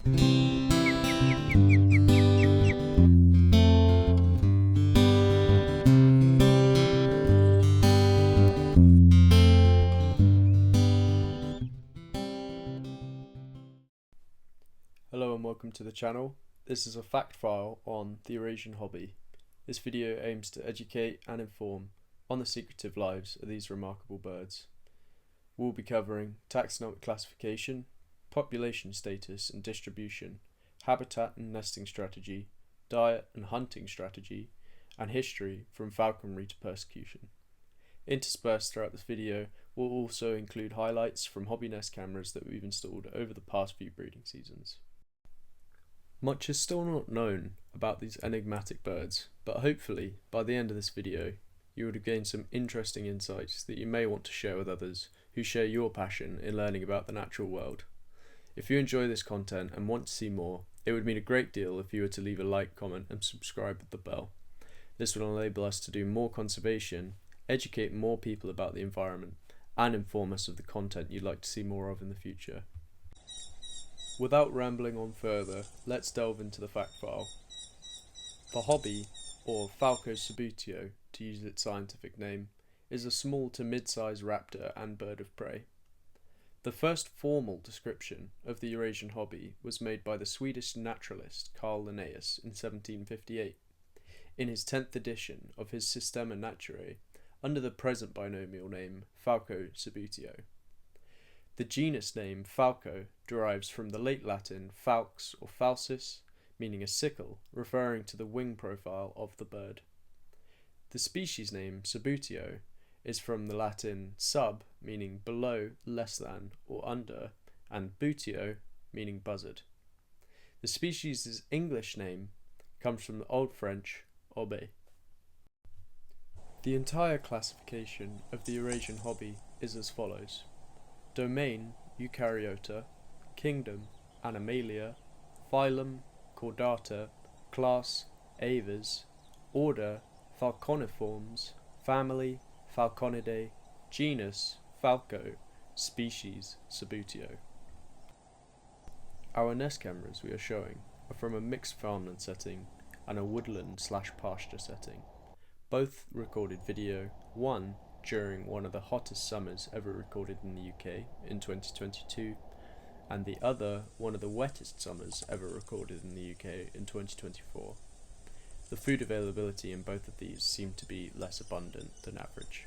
Hello and welcome to the channel. This is a fact file on the Eurasian hobby. This video aims to educate and inform on the secretive lives of these remarkable birds. We'll be covering taxonomic classification, population status and distribution, habitat and nesting strategy, diet and hunting strategy, and history from falconry to persecution. Interspersed throughout this video will also include highlights from hobby nest cameras that we've installed over the past few breeding seasons. Much is still not known about these enigmatic birds, but hopefully by the end of this video you would have gained some interesting insights that you may want to share with others who share your passion in learning about the natural world. If you enjoy this content and want to see more, it would mean a great deal if you were to leave a like, comment and subscribe with the bell. This will enable us to do more conservation, educate more people about the environment, and inform us of the content you'd like to see more of in the future. Without rambling on further, let's delve into the fact file. The hobby, or Falco subuteo to use its scientific name, is a small to mid-sized raptor and bird of prey. The first formal description of the Eurasian hobby was made by the Swedish naturalist Carl Linnaeus in 1758, in his 10th edition of his Systema Naturae, under the present binomial name Falco subuteo. The genus name Falco derives from the late Latin falx or falsis, meaning a sickle, referring to the wing profile of the bird. The species name subuteo is from the Latin sub, meaning below, less than, or under, and buteo, meaning buzzard. The species' English name comes from the Old French obe. The entire classification of the Eurasian hobby is as follows: domain, Eukaryota; kingdom, Animalia; phylum, Chordata; class, Aves; order, Falconiformes; family, Falconidae; genus, Falco; species, subuteo. Our nest cameras we are showing are from a mixed farmland setting and a woodland/pasture setting. Both recorded video, one during one of the hottest summers ever recorded in the UK in 2022, and the other one of the wettest summers ever recorded in the UK in 2024. The food availability in both of these seemed to be less abundant than average.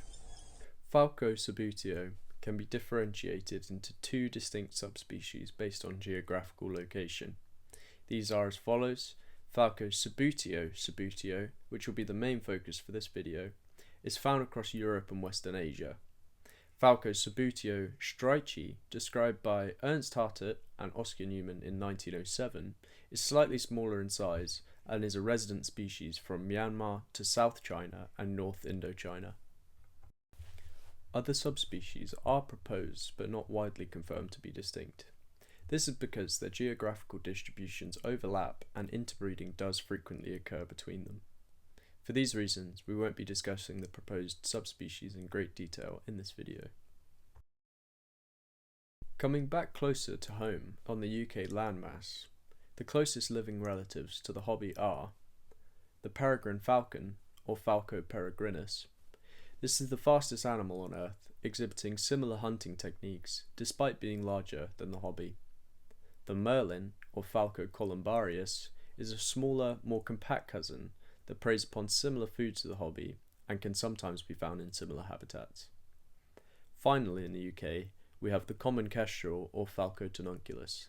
Falco subuteo can be differentiated into two distinct subspecies based on geographical location. These are as follows: Falco subuteo, which will be the main focus for this video, is found across Europe and Western Asia. Falco subuteo streichi, described by Ernst Hartet and Oscar Newman in 1907, is slightly smaller in size and is a resident species from Myanmar to South China and North Indochina. Other subspecies are proposed but not widely confirmed to be distinct. This is because their geographical distributions overlap and interbreeding does frequently occur between them. For these reasons, we won't be discussing the proposed subspecies in great detail in this video. Coming back closer to home on the UK landmass, the closest living relatives to the hobby are the peregrine falcon, or Falco peregrinus. This is the fastest animal on Earth, exhibiting similar hunting techniques despite being larger than the hobby. The Merlin, or Falco columbarius, is a smaller, more compact cousin that preys upon similar food to the hobby and can sometimes be found in similar habitats. Finally, in the UK, we have the common kestrel, or Falco tununculus.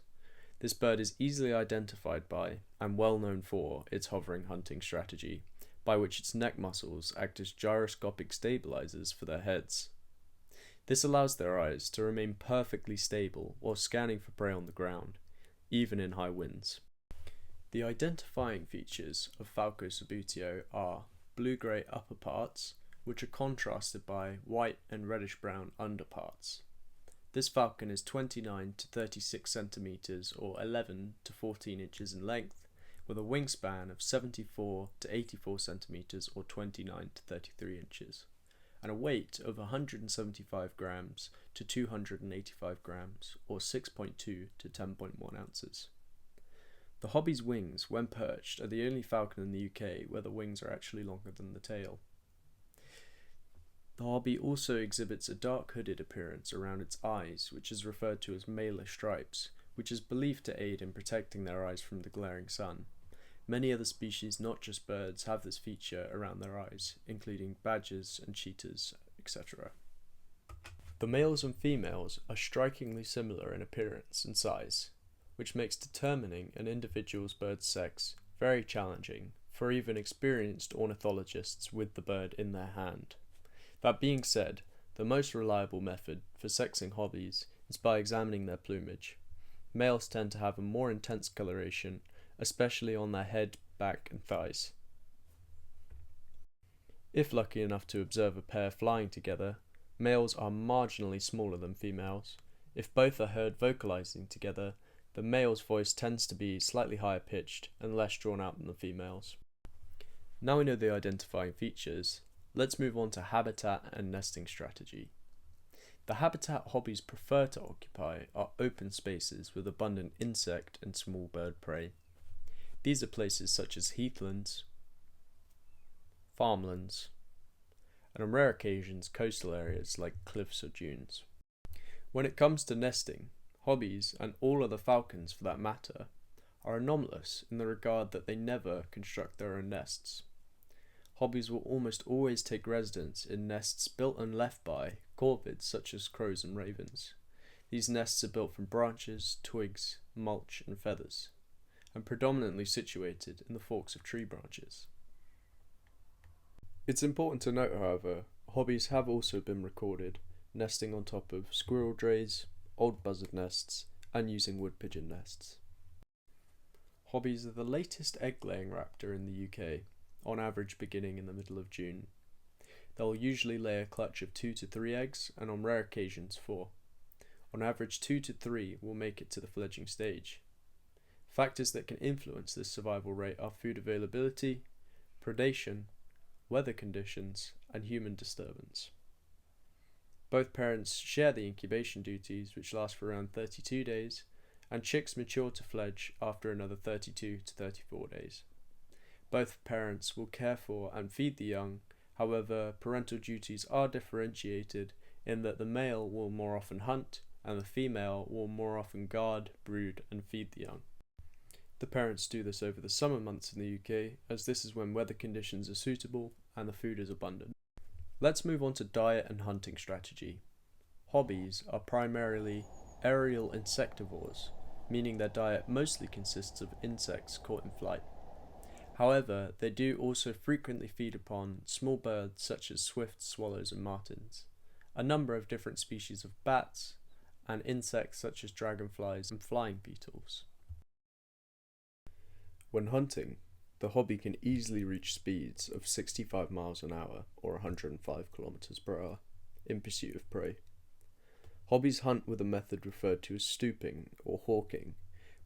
This bird is easily identified by, and well known for, its hovering hunting strategy, by which its neck muscles act as gyroscopic stabilizers for their heads. This allows their eyes to remain perfectly stable while scanning for prey on the ground, even in high winds. The identifying features of Falco subuteo are blue-grey upper parts, which are contrasted by white and reddish-brown underparts. This falcon is 29 to 36 centimeters or 11 to 14 inches in length, with a wingspan of 74 to 84 centimeters or 29 to 33 inches, and a weight of 175 grams to 285 grams or 6.2 to 10.1 ounces. The Hobby's wings, when perched, are the only falcon in the UK where the wings are actually longer than the tail. The Hobby also exhibits a dark hooded appearance around its eyes, which is referred to as malar stripes, which is believed to aid in protecting their eyes from the glaring sun. Many other species, not just birds, have this feature around their eyes, including badgers and cheetahs, etc. The males and females are strikingly similar in appearance and size, which makes determining an individual's bird's sex very challenging for even experienced ornithologists with the bird in their hand. That being said, the most reliable method for sexing hobbies is by examining their plumage. Males tend to have a more intense coloration, especially on their head, back and thighs. If lucky enough to observe a pair flying together, males are marginally smaller than females. If both are heard vocalizing together, the male's voice tends to be slightly higher pitched and less drawn out than the female's. Now we know the identifying features, let's move on to habitat and nesting strategy. The habitat hobbies prefer to occupy are open spaces with abundant insect and small bird prey. These are places such as heathlands, farmlands, and on rare occasions coastal areas like cliffs or dunes. When it comes to nesting, hobbies, and all other falcons for that matter, are anomalous in the regard that they never construct their own nests. Hobbies will almost always take residence in nests built and left by corvids such as crows and ravens. These nests are built from branches, twigs, mulch and feathers, and predominantly situated in the forks of tree branches. It's important to note, however, hobbies have also been recorded nesting on top of squirrel drays, old buzzard nests, and using wood pigeon nests. Hobbies are the latest egg-laying raptor in the UK, on average beginning in the middle of June. They'll usually lay a clutch of 2 to 3 eggs, and on rare occasions 4. On average 2 to 3 will make it to the fledging stage. Factors that can influence this survival rate are food availability, predation, weather conditions, and human disturbance. Both parents share the incubation duties, which last for around 32 days, and chicks mature to fledge after another 32 to 34 days. Both parents will care for and feed the young, however, parental duties are differentiated in that the male will more often hunt, and the female will more often guard, brood, and feed the young. The parents do this over the summer months in the UK, as this is when weather conditions are suitable and the food is abundant. Let's move on to diet and hunting strategy. Hobbies are primarily aerial insectivores, meaning their diet mostly consists of insects caught in flight. However, they do also frequently feed upon small birds such as swifts, swallows and martins, a number of different species of bats, and insects such as dragonflies and flying beetles. When hunting, the hobby can easily reach speeds of 65 miles an hour or 105 kilometers per hour in pursuit of prey. Hobbies hunt with a method referred to as stooping or hawking,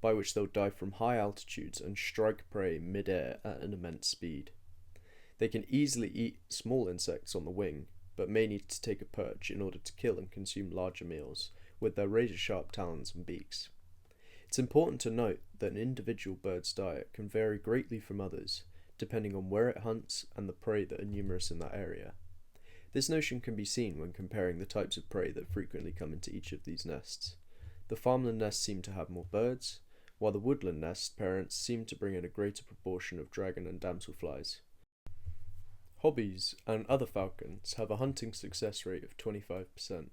by which they'll dive from high altitudes and strike prey mid-air at an immense speed. They can easily eat small insects on the wing, but may need to take a perch in order to kill and consume larger meals with their razor-sharp talons and beaks. It's important to note that an individual bird's diet can vary greatly from others, depending on where it hunts and the prey that are numerous in that area. This notion can be seen when comparing the types of prey that frequently come into each of these nests. The farmland nests seem to have more birds, while the woodland nest parents seem to bring in a greater proportion of dragon and damselflies. Hobbies and other falcons have a hunting success rate of 25%,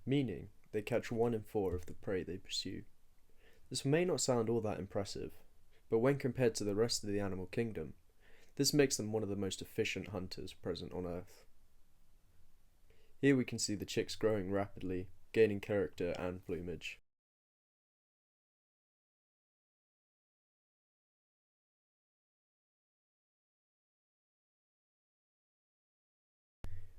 meaning they catch 1 in 4 of the prey they pursue. This may not sound all that impressive, but when compared to the rest of the animal kingdom, this makes them one of the most efficient hunters present on Earth. Here we can see the chicks growing rapidly, gaining character and plumage.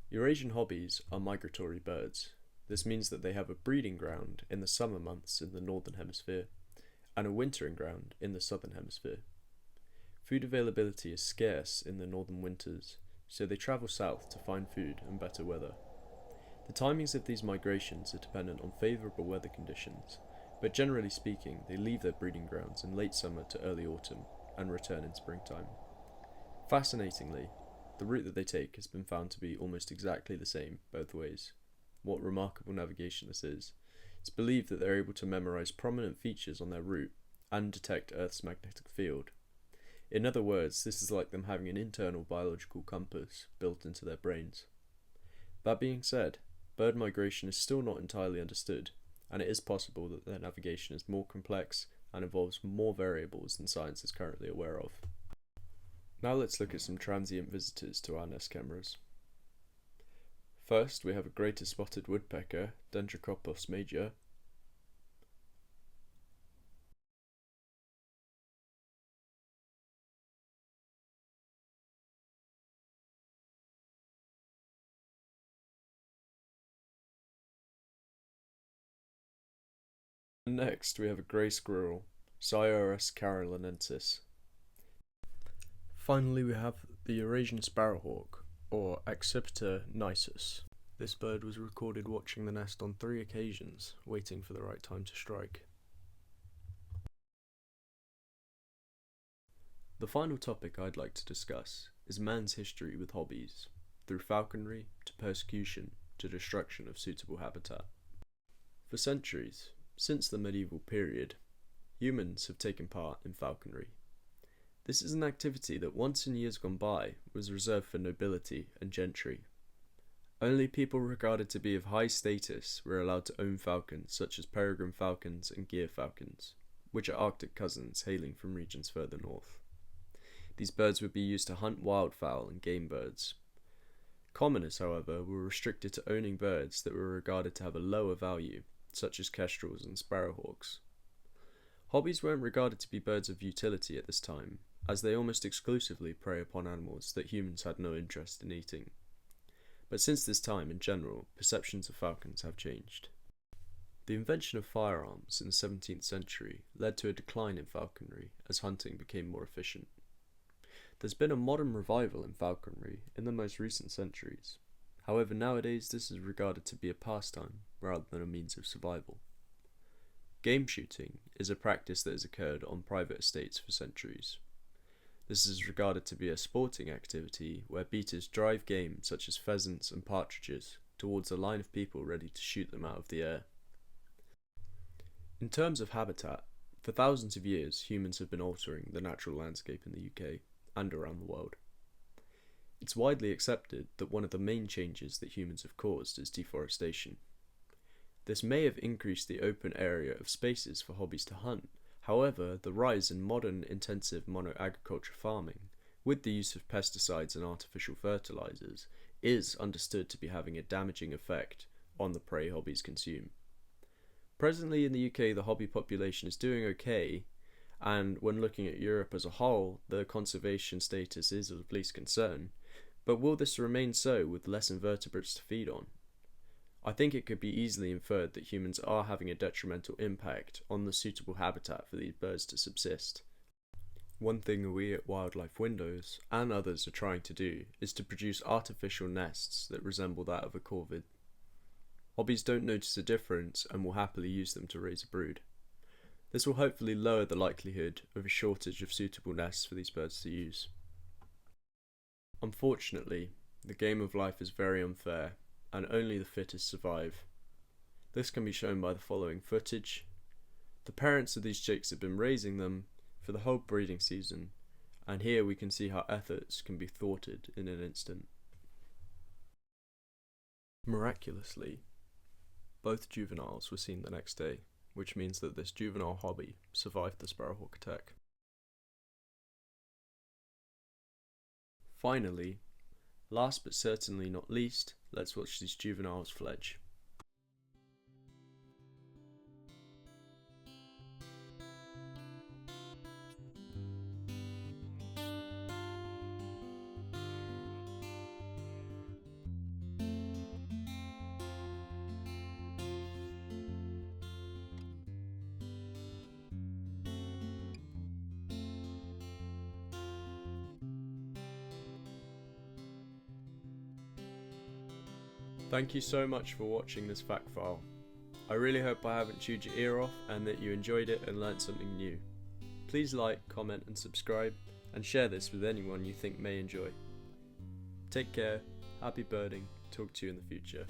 Eurasian hobbies are migratory birds. This means that they have a breeding ground in the summer months in the northern hemisphere, and a wintering ground in the southern hemisphere. Food availability is scarce in the northern winters, so they travel south to find food and better weather. The timings of these migrations are dependent on favourable weather conditions, but generally speaking they leave their breeding grounds in late summer to early autumn and return in springtime. Fascinatingly, the route that they take has been found to be almost exactly the same both ways. What remarkable navigation this is. It's believed that they're able to memorize prominent features on their route and detect Earth's magnetic field. In other words, this is like them having an internal biological compass built into their brains. That being said, bird migration is still not entirely understood, and it is possible that their navigation is more complex and involves more variables than science is currently aware of. Now let's look at some transient visitors to our nest cameras. First, we have a greater spotted woodpecker, Dendrocopos major. And next, we have a grey squirrel, Sciurus carolinensis. Finally, we have the Eurasian sparrowhawk, or Accipiter nisus. This bird was recorded watching the nest on 3 occasions, waiting for the right time to strike. The final topic I'd like to discuss is man's history with hobbies, through falconry to persecution to destruction of suitable habitat. For centuries, since the medieval period, humans have taken part in falconry. This is an activity that once in years gone by was reserved for nobility and gentry. Only people regarded to be of high status were allowed to own falcons such as peregrine falcons and gyr falcons, which are Arctic cousins hailing from regions further north. These birds would be used to hunt wildfowl and game birds. Commoners, however, were restricted to owning birds that were regarded to have a lower value, such as kestrels and sparrowhawks. Hobbies weren't regarded to be birds of utility at this time, as they almost exclusively prey upon animals that humans had no interest in eating. But since this time, in general, perceptions of falcons have changed. The invention of firearms in the 17th century led to a decline in falconry as hunting became more efficient. There's been a modern revival in falconry in the most recent centuries. However, nowadays this is regarded to be a pastime rather than a means of survival. Game shooting is a practice that has occurred on private estates for centuries. This is regarded to be a sporting activity where beaters drive game such as pheasants and partridges towards a line of people ready to shoot them out of the air. In terms of habitat, for thousands of years humans have been altering the natural landscape in the UK and around the world. It's widely accepted that one of the main changes that humans have caused is deforestation. This may have increased the open area of spaces for hobbies to hunt. However, the rise in modern intensive monoagriculture farming, with the use of pesticides and artificial fertilizers, is understood to be having a damaging effect on the prey hobbies consume. Presently in the UK, the hobby population is doing okay, and when looking at Europe as a whole, the conservation status is of least concern. But will this remain so with less invertebrates to feed on? I think it could be easily inferred that humans are having a detrimental impact on the suitable habitat for these birds to subsist. One thing we at Wildlife Windows and others are trying to do is to produce artificial nests that resemble that of a corvid. Hobbies don't notice a difference and will happily use them to raise a brood. This will hopefully lower the likelihood of a shortage of suitable nests for these birds to use. Unfortunately, the game of life is very unfair, and only the fittest survive. This can be shown by the following footage. The parents of these chicks have been raising them for the whole breeding season, and here we can see how efforts can be thwarted in an instant. Miraculously, both juveniles were seen the next day, which means that this juvenile hobby survived the sparrowhawk attack. Finally, last but certainly not least, let's watch these juveniles fledge. Thank you so much for watching this fact file. I really hope I haven't chewed your ear off and that you enjoyed it and learnt something new. Please like, comment and subscribe, and share this with anyone you think may enjoy. Take care, happy birding, talk to you in the future.